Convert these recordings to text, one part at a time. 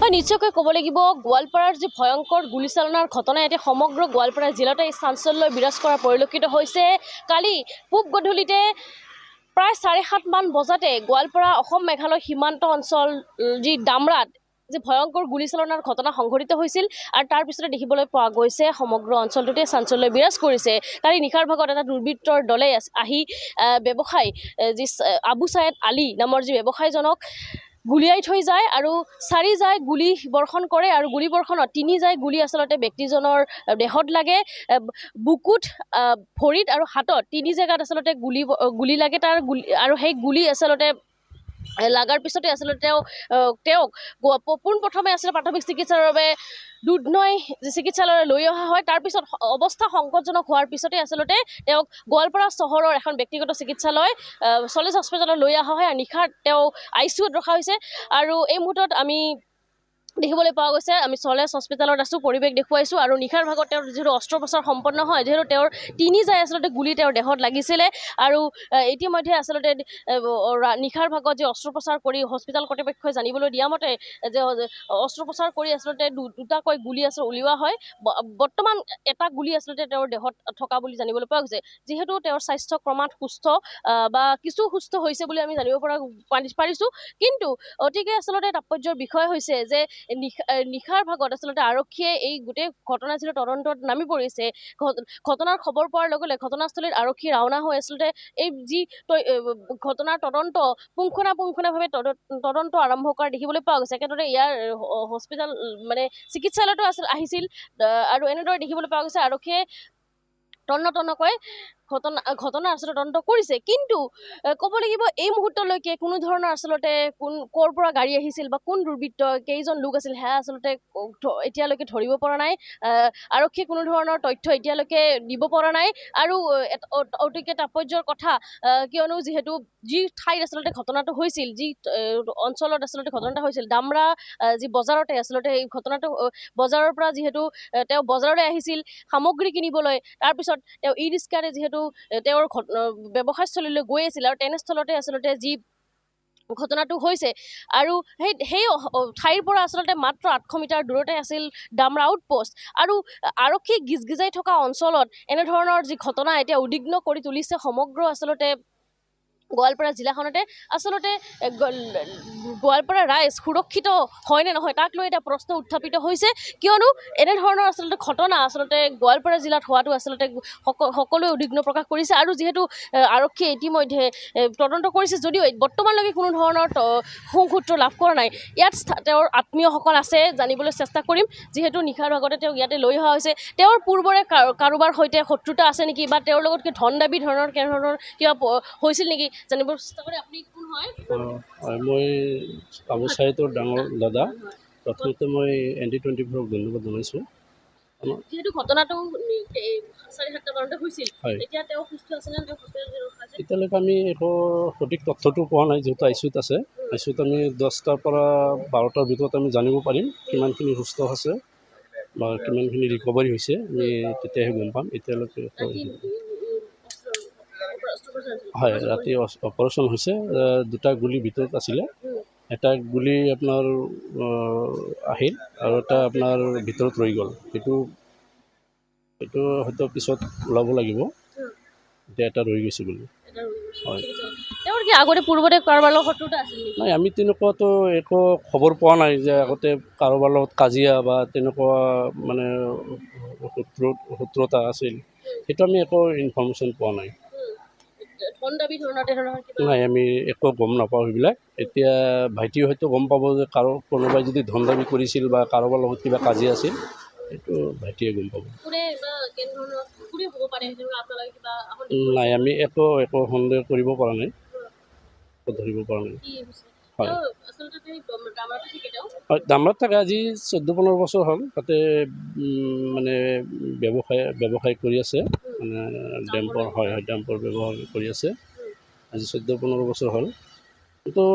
হয় নিশ্চয়কৈ ক'ব লাগিব গোৱালপাৰাৰ যি ভয়ংকৰ গুলীচালনাৰ ঘটনা এতিয়া সমগ্ৰ গোৱালপাৰা জিলাতে চাঞ্চল্য বিৰাজ কৰা পৰিলক্ষিত হৈছে। কালি পূব গধূলিতে প্ৰায় 7:30 মান বজাতে গোৱালপাৰা অসম মেঘালয় সীমান্ত অঞ্চল যি ডামৰাত যে ভয়ংকৰ গুলীচালনাৰ ঘটনা সংঘটিত হৈছিল আৰু তাৰ পিছতে দেখিবলৈ পোৱা গৈছে সমগ্ৰ অঞ্চলটোতে চাঞ্চল্য বিৰাজ কৰিছে। কালি নিশাৰ ভাগত এটা দুৰ্বৃত্তৰ দলে আহি ব্যৱসায়ী যি আবু ছায়েদ আলী নামৰ যি ব্যৱসায়ীজনক গুলিয়াই থৈ যায় আৰু 4 যায় গুলি বৰ্ষণ কৰে আৰু গুলি বৰ্ষণত 3 যায় গুলি আচলতে ব্যক্তিজনৰ দেহত লাগে, বুকুত, ভৰিত আৰু হাতত 3 জেগাত আচলতে গুলি লাগে তাৰ আৰু সেই গুলি আচলতে লাগাৰ পিছতে আচলতে তেওঁক পোনপ্ৰথমে আচলতে প্ৰাথমিক চিকিৎসাৰ বাবে দুধনৈ চিকিৎসালয়লৈ লৈ অহা হয়। তাৰপিছত অৱস্থা সংকটজনক হোৱাৰ পিছতে আচলতে তেওঁক গোৱালপাৰা চহৰৰ এখন ব্যক্তিগত চিকিৎসালয় চলেজ হস্পিটেলত লৈ অহা হয় আৰু নিশা তেওঁ ICUত ৰখা হৈছে। আৰু এই মুহূৰ্তত আমি দেখিবলৈ পোৱা গৈছে আমি চলেজ হস্পিটেলত আছোঁ, পৰিৱেশ দেখুৱাইছোঁ আৰু নিশাৰ ভাগত তেওঁৰ যিহেতু অস্ত্ৰোপচাৰ সম্পন্ন হয়, যিহেতু তেওঁৰ 3 যায় আচলতে গুলি তেওঁৰ দেহত লাগিছিলে আৰু ইতিমধ্যে আচলতে নিশাৰ ভাগত যে অস্ত্ৰোপচাৰ কৰি হস্পিটেল কৰ্তৃপক্ষই জানিবলৈ দিয়া মতে যে অস্ত্ৰোপচাৰ কৰি আচলতে দুটাকৈ গুলি আচলতে উলিওৱা হয়। বৰ্তমান এটা গুলি আচলতে তেওঁৰ দেহত থকা বুলি জানিবলৈ পোৱা গৈছে। যিহেতু তেওঁৰ স্বাস্থ্য ক্ৰমাৎ সুস্থ বা কিছু সুস্থ হৈছে বুলি আমি জানিব পাৰিছোঁ, কিন্তু অতিকে আচলতে তাৎপৰ্যৰ বিষয় হৈছে যে নিশাৰ ভাগত আচলতে আৰক্ষীয়ে এই গোটেই ঘটনা যিটো তদন্তত নামি পৰিছে। ঘটনাৰ খবৰ পোৱাৰ লগে লগে ঘটনাস্থলীত আৰক্ষী ৰাওনা হৈ আচলতে এই যি ঘটনাৰ তদন্ত পুংখানুপুংখভাৱে তদন্ত আৰম্ভ কৰা দেখিবলৈ পোৱা গৈছে। একেদৰে ইয়াৰ হস্পিটেল মানে চিকিৎসালয়তো আহিছিল আৰু এনেদৰে দেখিবলৈ পোৱা গৈছে আৰক্ষীয়ে তন্নতন্নকৈ ঘটনা আচলতে তদন্ত কৰিছে। কিন্তু ক'ব লাগিব এই মুহূৰ্তলৈকে কোনো ধৰণৰ আচলতে ক'ৰ পৰা গাড়ী আহিছিল বা কোন দুৰ্বৃত্ত কেইজন লোক আছিল সেয়া আচলতে এতিয়ালৈকে ধৰিব পৰা নাই। আৰক্ষীয়ে কোনো ধৰণৰ তথ্য এতিয়ালৈকে দিব পৰা নাই আৰু অতিকে তাৎপৰ্যৰ কথা কিয়নো যিহেতু যি ঠাইত আচলতে ঘটনাটো হৈছিল, যি অঞ্চলত আচলতে ঘটনাটো হৈছিল ডামৰা যি বজাৰতে আচলতে এই ঘটনাটো বজাৰৰ পৰা যিহেতু তেওঁ বজাৰলৈ আহিছিল সামগ্ৰী কিনিবলৈ, তাৰপিছত তেওঁ ই-ৰিক্সাৰে যিহেতু তেওঁৰ ব্যৱসায়স্থলীলৈ গৈ আছিল আৰু তেনেস্থলতে আচলতে যি ঘটনাটো হৈছে আৰু সেই ঠাইৰ পৰা আচলতে মাত্ৰ 800 মিটাৰ দূৰতে আছিল ডামৰা আউটপোষ্ট আৰু আৰক্ষী গিজগিজাই থকা অঞ্চলত এনেধৰণৰ যি ঘটনা এতিয়া উদ্বিগ্ন কৰি তুলিছে সমগ্ৰ আচলতে গোৱালপাৰা জিলাখনতে। আচলতে গোৱালপাৰা ৰাইজ সুৰক্ষিত হয় নে নহয় তাক লৈ এটা প্ৰশ্ন উত্থাপিত হৈছে, কিয়নো এনেধৰণৰ আচলতে ঘটনা আচলতে গোৱালপাৰা জিলাত হোৱাটো আচলতে সকলোৱে উদ্বিগ্ন প্ৰকাশ কৰিছে। আৰু যিহেতু আৰক্ষীয়ে ইতিমধ্যে তদন্ত কৰিছে যদিও বৰ্তমানলৈকে কোনো ধৰণৰ সুসূত্ৰ লাভ কৰা নাই। ইয়াত তেওঁৰ আত্মীয়সকল আছে, জানিবলৈ চেষ্টা কৰিম। যিহেতু নিশাৰ ভাগতে তেওঁক ইয়াতে লৈ অহা হৈছে, তেওঁৰ পূৰ্বৰে কাৰোবাৰ সৈতে শত্ৰুতা আছে নেকি বা তেওঁৰ লগত কি ধন দাবী ধৰণৰ কেনেধৰণৰ কিবা হৈছিল নেকি জানিব চেষ্টা কৰি। আপুনি কোন হয়? মই আবু ছায়েদৰ ডাঙৰ দাদা। প্ৰথমতে মই ND24ক ধন্যবাদ জনাইছোঁ। যিহেতু ঘটনাটো 7:30 মানতে হৈছিল, এতিয়া তেওঁ সুস্থ আছে নে তেওঁ হস্পিটেলত ৰখা আছে? এতিয়ালৈকে আমি একো সঠিক তথ্যটো পোৱা নাই, যিহেতু ICUত আছে। ICUত আমি 10টাৰ পৰা 12টাৰ ভিতৰত আমি জানিব পাৰিম কিমানখিনি সুস্থ আছে বা কিমানখিনি ৰিকভাৰী হৈছে, আমি তেতিয়াহে গম পাম। এতিয়ালৈকে হয়, ৰাতি অপাৰেশ্যন হৈছে। 2টা গুলি ভিতৰত আছিলে, এটা গুলি আপোনাৰ আহিল আৰু এটা আপোনাৰ ভিতৰত ৰৈ গ'ল। সেইটো হয়তো পিছত ওলাব লাগিব, এতিয়া এটা ৰৈ গৈছে বুলি। হয়, তেওঁৰ কি আগতে পূৰ্বতে কাৰোবাৰ লগত শত্ৰুতা আছিল নেকি? নাই, আমি তেনেকুৱাতো একো খবৰ পোৱা নাই যে আগতে কাৰোবাৰ লগত কাজিয়া বা তেনেকুৱা মানে শত্ৰুতা আছিল, সেইটো আমি একো ইনফৰ্মেশ্যন পোৱা নাই। নাই, আমি একো গম নাপাওঁ সেইবিলাক। এতিয়া ভাইটি হয়তো গম পাব যে কোনোবাই যদি ধন দাবী কৰিছিল বা কাৰোবাৰ লগত কিবা কাজিয়া আছিল, সেইটো ভাইটিয়ে গম পাব। নাই, আমি একো সন্দেহ কৰিব পৰা নাই, ধৰিব পৰা নাই। হয়, ডামৰাত থাকে। আজি 14-15 বছৰ হ'ল তাতে মানে ব্যৱসায় কৰি আছে, মানে ডেম্পৰ ব্যৱহাৰ কৰি আছে। আজি 14-15 বছৰ হ'ল। কিন্তু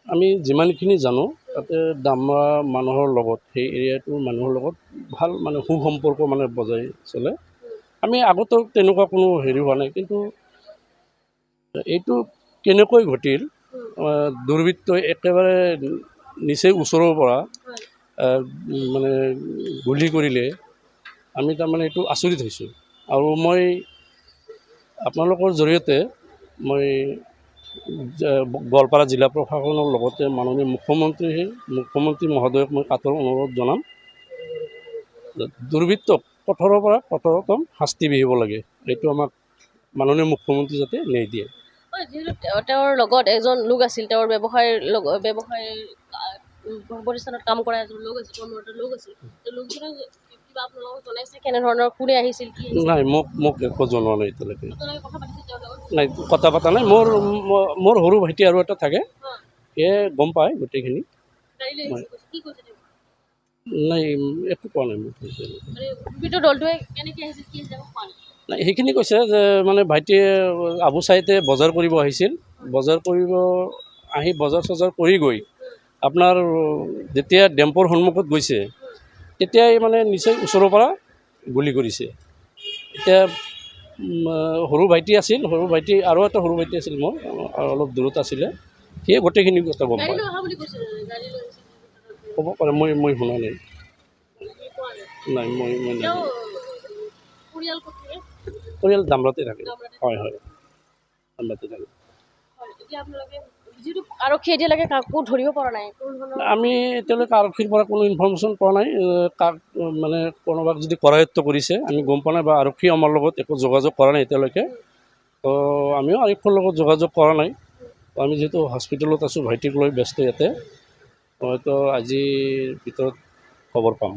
আমি যিমানখিনি জানো তাতে ডামৰা মানুহৰ লগত, সেই এৰিয়াটোৰ মানুহৰ লগত ভাল মানে সুসম্পৰ্ক মানে বজাই চলে। আমি আগতেও তেনেকুৱা কোনো হেৰি হোৱা নাই, কিন্তু এইটো কেনেকৈ ঘটিল, দুৰ্বৃত্তই একেবাৰে নিচেই ওচৰৰ পৰা মানে গুলি কৰিলে আমি তাৰমানে এইটো আচৰিত হৈছোঁ। আৰু মই আপোনালোকৰ জৰিয়তে মই গোৱালপাৰা জিলা প্ৰশাসনৰ লগতে মাননীয় মুখ্যমন্ত্ৰী মহোদয়ক মই কাতৰ অনুৰোধ জনাম, দুৰ্বৃত্তক কঠোৰৰ পৰা কঠোৰতম শাস্তি বিহিব লাগে। এইটো আমাক মাননীয় মুখ্যমন্ত্ৰী যাতে ন্যায় দিয়ে। যিহেতু তেওঁৰ লগত এজন লোক আছিল, তেওঁৰ ব্যৱসায় প্ৰতিষ্ঠানত কাম কৰা এজন লোক আছিল, কৰ্মৰত লোক আছিল, তেওঁ লোকজনক কিবা আপোনালোকক জনাইছে কেনেধৰণৰ কোনে আহিছিল কি আহিছিল? নাই, মোক একো জনোৱা নাই এতিয়ালৈকে। আপোনালোকে কথা পাতিছে তেওঁৰ লগত? নাই, কথা পতা নাই। মোৰ সৰু ভাইটি আৰু এটা থাকে, সেয়ে গম পায় গোটেইখিনি। গাড়ী লৈ আহিছে কৈছে, কি কৈছে তেওঁ? নাই, একো কোৱা নাই মোক। মানে দুৰ্বৃত্ত দলটোৱে কেনেকৈ আহিছিল কি আহিছিল একো কোৱা নাই? নাই, সেইখিনি কৈছে যে মানে ভাইটিয়ে আবুচাইতে বজাৰ কৰিব আহিছিল, বজাৰ কৰিব আহি বজাৰ চজাৰ কৰি গৈ আপোনাৰ যেতিয়া ডেম্পৰ সন্মুখত গৈছে তেতিয়াই মানে নিচেই ওচৰৰ পৰা গুলি কৰিছে। এতিয়া সৰু ভাইটি আছিল, সৰু ভাইটি আৰু এটা সৰু ভাইটি আছিল মোৰ, আৰু অলপ দূৰত আছিলে, সেয়ে গোটেইখিনি কথা গম পায়। ক'ব পাৰে, মই শুনা নাই। নাই, মই পৰিয়াল দামৰাতে থাকে। হয়, দামৰাতে থাকে। আৰক্ষী এতিয়ালৈকে কাকো ধৰিব পৰা নাই? আমি এতিয়ালৈকে আৰক্ষীৰ পৰা কোনো ইনফৰ্মেশ্যন পোৱা নাই। কাক মানে কোনোবাক যদি কৰায়ত্ব কৰিছে আমি গম পোৱা নাই, বা আৰক্ষী আমাৰ লগত একো যোগাযোগ কৰা নাই এতিয়ালৈকে। তো আমিও আৰক্ষীৰ লগত যোগাযোগ কৰা নাই। আমি যিহেতু হস্পিটেলত আছোঁ, ভাইটিক লৈ ব্যস্ত ইয়াতে, হয়তো আজিৰ ভিতৰত খবৰ পাম।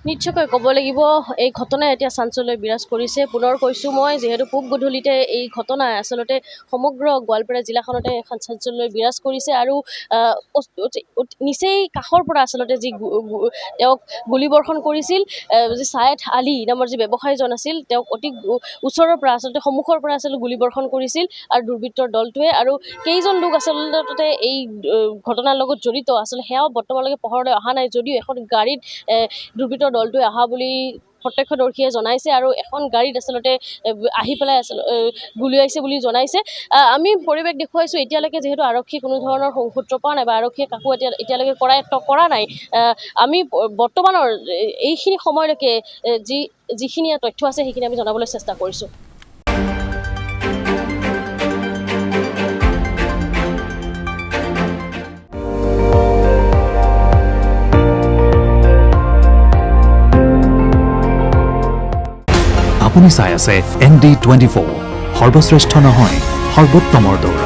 নিশ্চয়কৈ ক'ব লাগিব, এই ঘটনাই এতিয়া চাঞ্চল্য বিৰাজ কৰিছে। পুনৰ কৈছোঁ মই, যিহেতু পূব গধূলিতে এই ঘটনাই আচলতে সমগ্ৰ গোৱালপাৰা জিলাখনতে এখন চাঞ্চল্য বিৰাজ কৰিছে। আৰু নিচেই কাষৰ পৰা আচলতে যি তেওঁক গুলীবৰ্ষণ কৰিছিল, যি ছায়েদ আলী নামৰ যি ব্যৱসায়ীজন আছিল, তেওঁক অতি ওচৰৰ পৰা আচলতে সন্মুখৰ পৰা আচলতে গুলীবৰ্ষণ কৰিছিল আৰু দুৰ্বৃত্তৰ দলটোৱে। আৰু কেইজন লোক আচলতে এই ঘটনাৰ লগত জড়িত আচলতে সেয়াও বৰ্তমানলৈকে পোহৰলৈ অহা নাই, যদিও এখন গাড়ীত দুৰ্বৃত্তৰ দলটোৱে অহা বুলি প্ৰত্যক্ষদৰ্শীয়ে জনাইছে, আৰু এখন গাড়ীত আচলতে আহি পেলাই গুলিয়াইছে বুলি জনাইছে। আমি পৰিৱেশ দেখুৱাইছোঁ, এতিয়ালৈকে যিহেতু আৰক্ষী কোনো ধৰণৰ সূত্ৰ পোৱা নাই বা আৰক্ষীয়ে কাকো এতিয়ালৈকে কৰায়ত্ব কৰা নাই, আমি বৰ্তমানৰ এইখিনি সময়লৈকে যিখিনি তথ্য আছে সেইখিনি আমি জনাবলৈ চেষ্টা কৰিছোঁ। আপুনি চাই আছে ND24, সৰ্বশ্ৰেষ্ঠ নহয় সৰ্বোত্তমৰ দৌৰ।